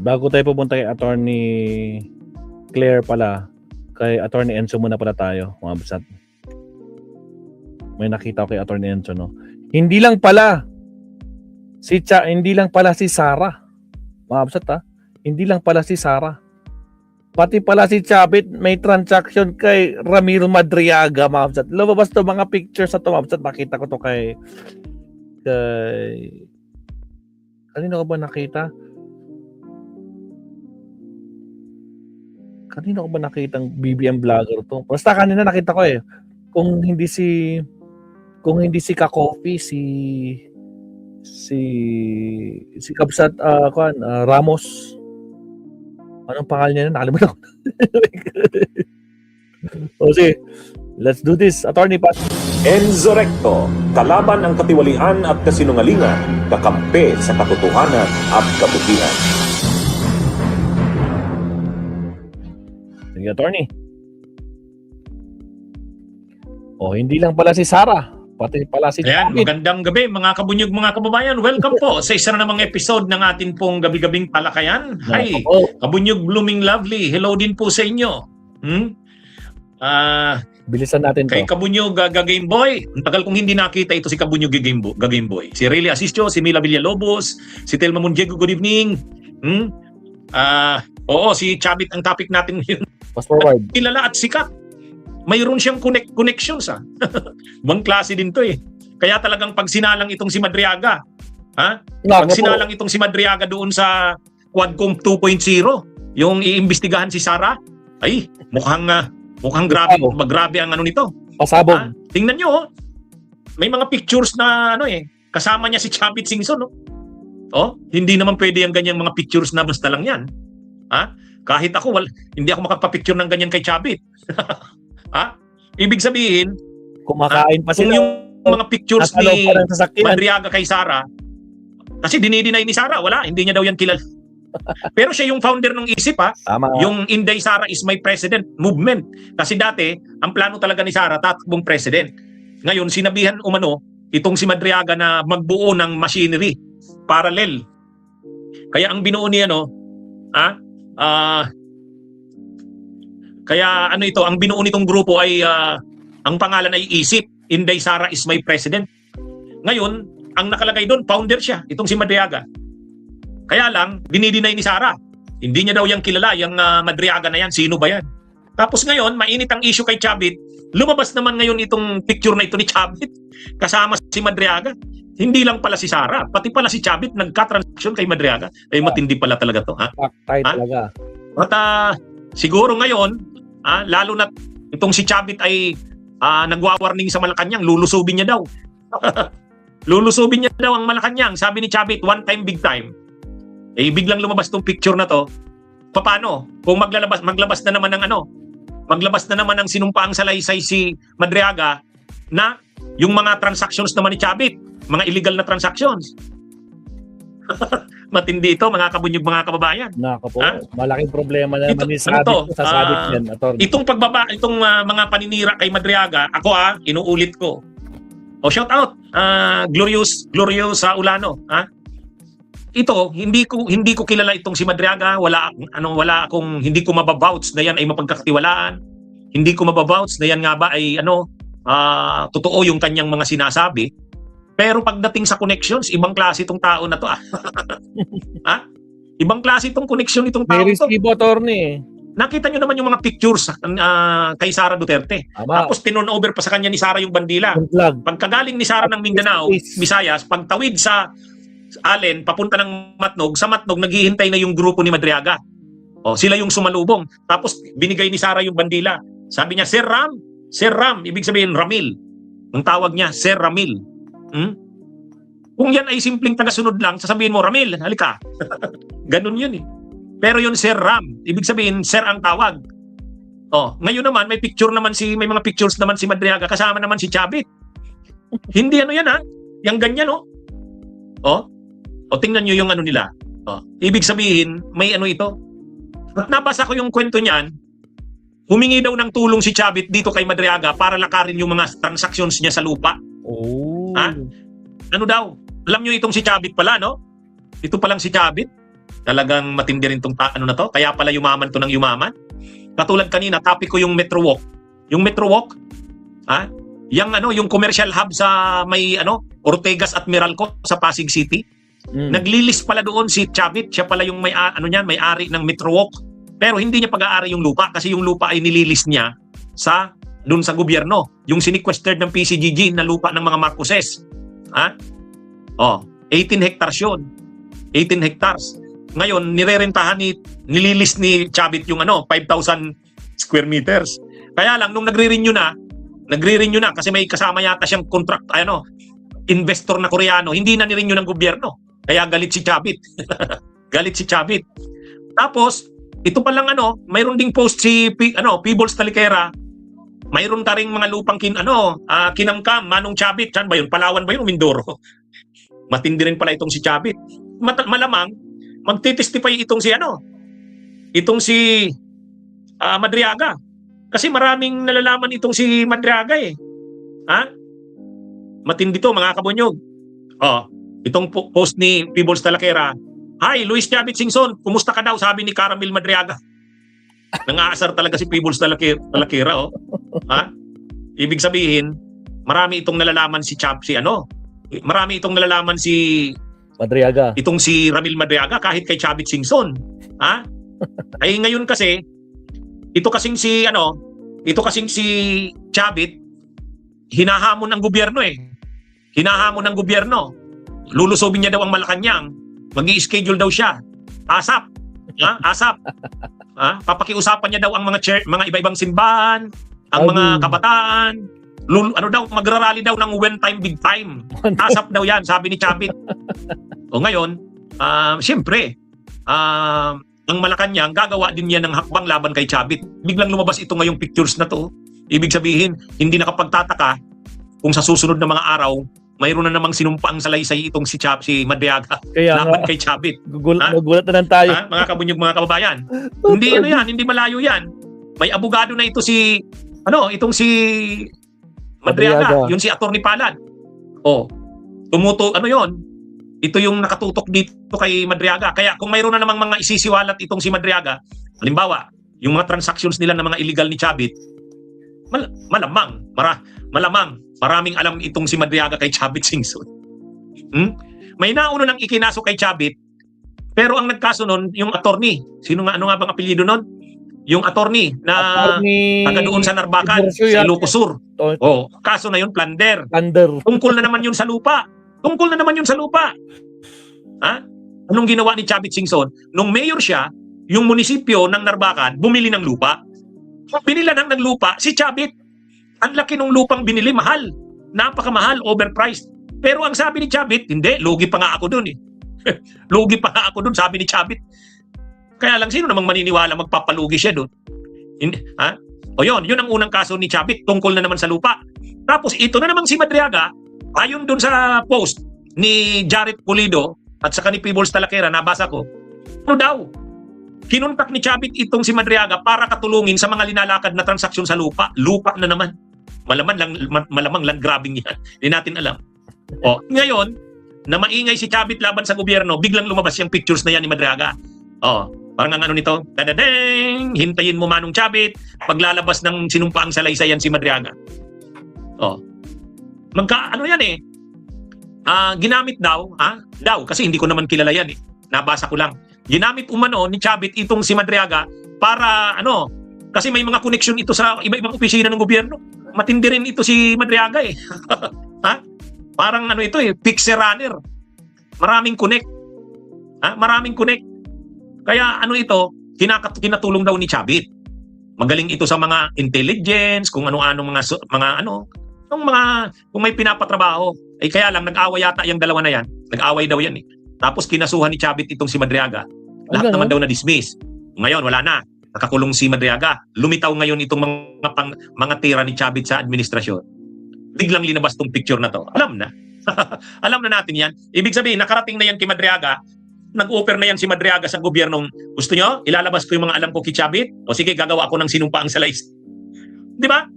Bago tayo pupunta kay Attorney Claire pala, kay Attorney Enzo muna pala tayo, mga basat. May nakita ko kay Attorney Enzo, no? Hindi lang pala si Sarah. Mga basat, ha? Hindi lang pala si Sarah. Pati pala si Chavit may transaction kay Ramiro Madriaga, mga basat. Lumabas to mga pictures sa to, mga basat. Nakita ko to kay kanino ko ba nakita? Kanino ko ba nakitang BBM vlogger to? Basta kanina nakita ko eh. Kung hindi si Ka-Coffee, si Kabsat Ramos. Anong pangalan niya na? Nakalimutan ko. O sige, let's do this. Attorney Pat. Enzo Recto, kalaban ang katiwalian at kasinungalingan, kakampi sa katotohanan at kabutihan. Sige, Attorney. O, hindi lang pala si Sarah, pati pala si Ayan, Chavit. magandang gabi mga kabunyog, mga kababayan. Welcome po sa isa na namang episode ng atin pong gabi-gabing talakayan. Hi, kabunyog blooming lovely. Hello din po sa inyo. Bilisan natin to. Kay Kabunyog Game Boy. Ang tagal kong hindi nakita ito si Kabunyog Game Boy. Si Rayleigh Asistio, si Mila Villalobos, si Telma Mondiego, good evening. Oo, si Chavit ang topic natin ngayon. Fast forward. Kilala at sikat. Mayroon siyang connections ha. Bang klase din to eh. Kaya talagang pag sinalang itong si Madriaga, pag sinalang itong si Madriaga doon sa Quadcom 2.0, yung iimbestigahan si Sarah, ay mukhang grabe ang ano nito. Pasabog. Tingnan nyo, oh. May mga pictures na kasama niya si Chavit Singson, no? Oh, hindi naman pwede ang ganyang mga pictures na basta lang 'yan. Kahit ako hindi ako makapapicture ng ganyan kay Chavit. Ibig sabihin, Kumakain pa kung sila. yung mga pictures ni Madriaga kay Sarah, kasi dinideny ni Sarah, hindi niya daw yan kilala. Pero siya yung founder ng isip, Tama. yung Inday Sara is my president movement. Kasi dati, ang plano talaga ni Sarah, tatakbong president. Ngayon, sinabihan itong si Madriaga na magbuo ng machinery, parallel. Kaya ang binuo niya, ang binuo nitong grupo ay, ang pangalan ay Isip, Inday Sara is my president. Ngayon, ang nakalagay doon, founder siya, itong si Madriaga. Kaya lang, dinideny ni Sarah. Hindi niya daw yung kilala, yung Madriaga na yan, sino ba yan? Tapos ngayon, mainit ang issue kay Chavit. Lumabas naman ngayon itong picture na ito ni Chavit kasama si Madriaga. Hindi lang pala si Sarah, pati pala si Chavit nagka-transaction kay Madriaga. Ay matindi pala talaga to, Tight talaga. At siguro ngayon, lalo na itong si Chavit ay nagwa-warning sa Malacanang, lulusubin niya daw. Lulusubin niya daw ang Malacanang. Sabi ni Chavit, one time, big time. Biglang lumabas tong picture na to. Paano? Kung maglabas na naman ng sinumpaang salaysay si Madriaga na yung mga transactions naman ni Chavit, mga illegal na transactions. Matindi ito, mga kabunyog, mga kababayan. Nako po, malaking problema na naman ni Sabit sa Sabit yan, Atty. Itong mga paninira kay Madriaga, ako inuulit ko. Shout out, Glorious Ulano, Ito, hindi ko kilala itong si Madriaga, hindi ko mabavouch na yan ay mapagkakatiwalaan. Hindi ko mabavouch na yan nga ba ay totoo yung kanyang mga sinasabi. Pero pagdating sa connections, ibang klase itong tao na to. Ibang klase itong connection itong tao May to. resibo, Atty. Nakita nyo naman yung mga pictures kay Sara Duterte. Tapos tinon over pa sa kanya ni Sara yung bandila. Pagkagaling ni Sara ng Mindanao, Visayas, pagtawid sa Allen, papunta ng Matnog, sa Matnog naghihintay na yung grupo ni Madriaga. Sila yung sumalubong. Tapos binigay ni Sara yung bandila. Sabi niya, Sir Ram, ibig sabihin Ramil. Ang tawag niya, Sir Ramil. Kung yan ay simpleng tagasunod lang, sasabihin mo, Ramil, halika. Ganun yun eh. Pero yun, Sir Ram, ibig sabihin, Sir ang tawag. Ngayon naman, may mga pictures naman si Madriaga, kasama naman si Chavit. Hindi yan Yang ganyan tingnan nyo yung nila. Ibig sabihin, may ito. Nabasa ko yung kwento niyan, humingi daw ng tulong si Chavit dito kay Madriaga para lakarin yung mga transactions niya sa lupa. Oh. Ano daw? Alam nyo itong si Chavit pala, no? Ito palang si Chavit. Talagang matindi rin tong ano na to. Kaya pala yumaman to ng yumaman. Katulad kanina, topic ko yung Metro Walk. Yung Metro Walk, yung commercial hub sa may Ortegas at Meralco sa Pasig City. Naglilist pala doon si Chavit, siya pala yung may-ari ng Metro Walk. Pero hindi niya pag-aari yung lupa kasi yung lupa ay nililist niya doon sa gobyerno. Yung siniquestered ng PCGG na lupa ng mga Marcoses. 18 hectares yun. 18 hectares. Ngayon, nililist ni Chavit yung 5,000 square meters. Kaya lang, nung nagre-renew na kasi may kasama yata siyang contract, investor na Koreano, hindi na ni-renew ng gobyerno. Kaya galit si Chavit. Galit si Chavit. Tapos, ito pa lang mayroon ding post si Peebles Talikera. Mayroon ka ring mga lupang kinamkam, Manong Chavit. Saan ba yun? Palawan ba yun o Mindoro? Matindi rin pala itong si Chavit. Malamang, magtitestify itong si Madriaga. Kasi maraming nalalaman itong si Madriaga eh. Matindi to mga kabonyog. Itong post ni Peebles Talikera. Hi, Luis Chavit Singson. Kumusta ka daw? Sabi ni Caramel Madriaga. Nangaasar talaga si Peebles Talikera. Ibig sabihin, marami itong nalalaman marami itong nalalaman si Madriaga. Itong si Ramil Madriaga kahit kay Chavit Singson. Ay ngayon kasi ito kasing si Chavit hinahamon ng gobyerno eh. Hinahamon ng gobyerno. Lulusobin niya daw ang Malacanang. Magi-schedule daw siya. ASAP. ASAP. Papakiusapan niya daw ang mga iba-ibang simbahan, ang mga kabataan. Magrarally daw ng when time, big time. ASAP daw yan, sabi ni Chavit. Ngayon, siyempre, ang Malacanang, gagawa din yan ng hakbang laban kay Chavit. Biglang lumabas ito ngayong pictures na to. Ibig sabihin, hindi nakapagtataka kung sa susunod na mga araw, mayroon na namang sinumpaang salaysay itong si Madriaga laban kay Chavit. Nagulat na lang tayo. Mga kabunyog, mga kababayan. Hindi malayo yan. May abogado na ito itong si Madriaga, yun si Attorney Palad. Ito yung nakatutok dito kay Madriaga. Kaya kung mayroon na namang mga isisiwalat itong si Madriaga, halimbawa, yung mga transactions nila ng mga illegal ni Chavit, malamang, maraming alam itong si Madriaga kay Chavit Singson. May nauna nang ikinaso kay Chavit, pero ang nagkaso nun, yung attorney. Ano nga bang apelyido nun? Yung attorney na taga doon sa Narbacan, sa Ilocos Sur. Kaso na yun, plunder. Tungkol na naman yun sa lupa. Anong ginawa ni Chavit Singson? Nung mayor siya, yung munisipyo ng Narbacan bumili ng lupa. Binila ng lupa si Chavit. Ang laki ng lupang binili, mahal. Napakamahal, overpriced. Pero ang sabi ni Chavit, hindi, lugi pa nga ako dun eh. Lugi pa nga ako dun, sabi ni Chavit. Kaya lang, sino namang maniniwala magpapalugi siya dun? Yun ang unang kaso ni Chavit, tungkol na naman sa lupa. Tapos ito na namang si Madriaga, ayon dun sa post ni Jared Pulido at saka ni Peebles Talikera, nabasa ko, kinuntak ni Chavit itong si Madriaga para katulungin sa mga linalakad na transaksyon sa lupa. Lupa na naman. Malamang land grabbing yan. Hindi natin alam. Ngayon, na maingay si Chavit laban sa gobyerno, biglang lumabas yung pictures na yan ni Madriaga. Parang ang nito, tadadeng, hintayin mo Manong Chavit, paglalabas ng sinumpaang salaysay yan si Madriaga. Yan eh. Ginamit daw, kasi hindi ko naman kilala yan eh. Nabasa ko lang. Ginamit umano ni Chavit itong si Madriaga para kasi may mga connection ito sa iba-ibang opisina ng gobyerno. Matindi rin ito si Madriaga eh. Parang ito eh, fixer runner. Maraming connect. Maraming connect. Kaya ito, kinatulong daw ni Chavit. Magaling ito sa mga intelligence, kung ano-ano kung may pinapatrabaho. Kaya lang nag-away yata yung dalawa na yan. Nag-away daw yan eh. Tapos kinasuhan ni Chavit itong si Madriaga. Lahat naman daw na-dismiss. Ngayon wala na. Nakakulong si Madriaga. Lumitaw ngayon itong mga tira ni Chavit sa administrasyon. Biglang linabas tong picture na to. Alam na. Alam na natin yan. Ibig sabihin, nakarating na yan kay Madriaga. Nag-offer na yan si Madriaga sa gobyernong, gusto nyo, ilalabas ko yung mga alam ko kay Chavit? O sige, gagawa ako ng sinumpaang salaysay. Di ba?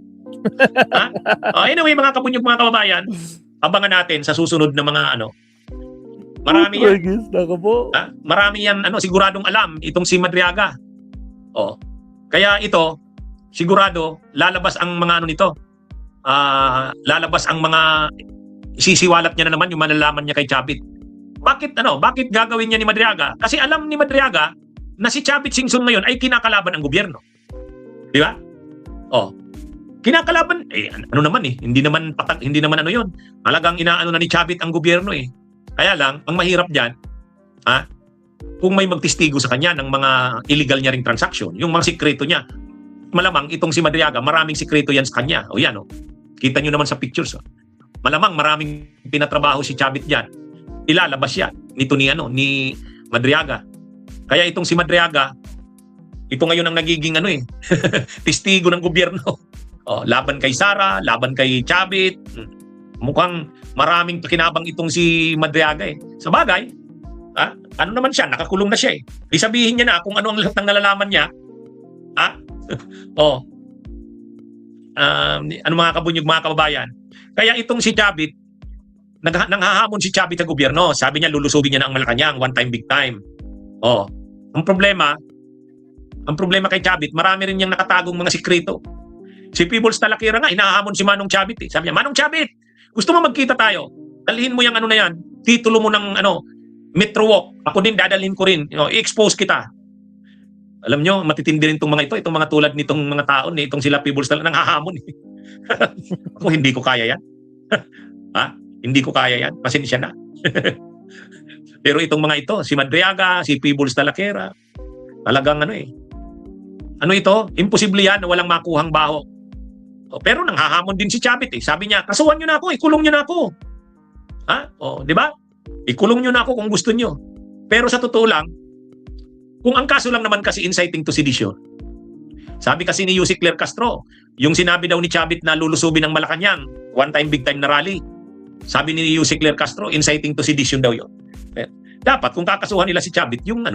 Anyway, mga kabunyog, mga kababayan, abangan natin sa susunod na mga Marami yan. Nako po. Marami yan, siguradong alam itong si Madriaga. Oh. Kaya ito, sigurado lalabas ang mga nito. Lalabas ang mga sisiwalat niya na naman yung malalaman niya kay Chavit. Bakit gagawin niya ni Madriaga? Kasi alam ni Madriaga na si Chavit Singson ngayon ay kinakalaban ang gobyerno. Di ba? Oh. Kinakalaban, hindi naman yun. Talagang inaano na ni Chavit ang gobyerno eh. Kaya lang, ang mahirap diyan, kung may magtistigo sa kanya ng mga illegal niya ring transaction, yung mga sikreto niya, malamang itong si Madriaga, maraming sikreto yan sa kanya. O yan, kita nyo naman sa pictures. Malamang maraming pinatrabaho si Chavit diyan. Ilalabas yan nito ni Madriaga. Kaya itong si Madriaga, ito ngayon ang nagiging testigo ng gobyerno. Laban kay Sara, laban kay Chavit. Mukhang maraming pakinabang itong si Madriaga eh. Sa bagay, naman siya, nakakulong na siya eh. Di sabihin niya na kung ano ang lahat ng nalalaman niya. Mga kabunyog, mga kababayan. Kaya itong si Chavit, nanghahamon si Chavit sa gobyerno. Sabi niya, lulusubin niya na ang Malacanang, one time, big time. Ang problema kay Chavit, marami rin niyang nakatagong mga sikreto. Si Peebles Talakira nga, inahamon si Manong Chavit eh. Sabi niya, Manong Chavit, gusto mo magkita tayo? Dalhin mo yung na yan, titulo mo ng Metro Walk. Ako din, dadalhin ko rin. I-expose kita. Alam nyo, matitindi rin itong mga tulad nitong mga taon, itong sila Peebles Talakira, nanghahamon eh. Ako, hindi ko kaya yan. Hindi ko kaya yan. Pasensya na. Pero itong mga ito, si Madriaga, si Peebles Talakira, talagang ito, imposible yan na walang makuhang baho. Pero nanghahamon din si Chavit eh. Sabi niya, kasuhan nyo na ako, ikulong nyo na ako. Di ba? Ikulong nyo na ako kung gusto nyo. Pero sa totoo lang, kung ang kaso lang naman kasi inciting to sedition, sabi kasi ni Yussi Claire Castro, yung sinabi daw ni Chavit na lulusubin ng Malacanang, one time, big time na rally, sabi ni Yussi Claire Castro, inciting to sedition daw yun. Dapat kung kakasuhan nila si Chavit, yung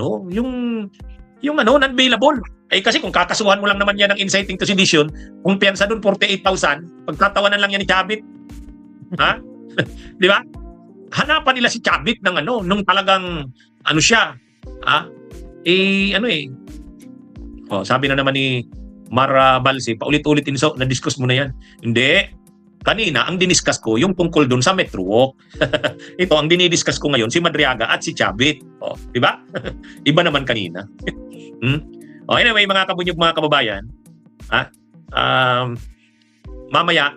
non-bailable. Kasi kung kakasuhan mo lang naman yan ng inciting to sedition, kung piyansa doon 48,000, pagtatawanan lang yan ni Chavit. Di ba? Hanapan nila si Chavit ng nung talagang siya. Sabi na naman ni Mara Balsi, paulit-ulit na-discuss mo na yan. Hindi. Kanina, ang diniscuss ko, yung tungkol doon sa Metro Walk. Ito, ang dinidiscuss ko ngayon, si Madriaga at si Chavit. Di ba? Iba naman kanina. Anyway, mga kabunyog, mga kababayan, mamaya,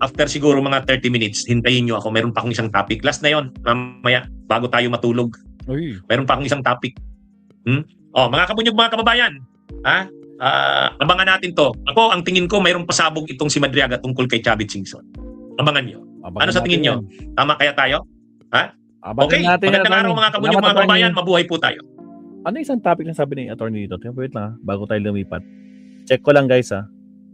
after siguro mga 30 minutes, hintayin nyo ako. Meron pa akong isang topic. Last na yon, mamaya, bago tayo matulog. Meron pa akong isang topic. Mga kabunyog, mga kababayan, abangan natin to. Ako, ang tingin ko, mayroong pasabog itong si Madriaga tungkol kay Chavit Singson. Abangan nyo. Ano sa tingin nyo? Tama kaya tayo? Okay, magandang araw mga kabunyog, mga kababayan. Mabuhay po tayo. Ano isang topic na sabi ni attorney dito? Wait lang bago tayo lumipat. Check ko lang guys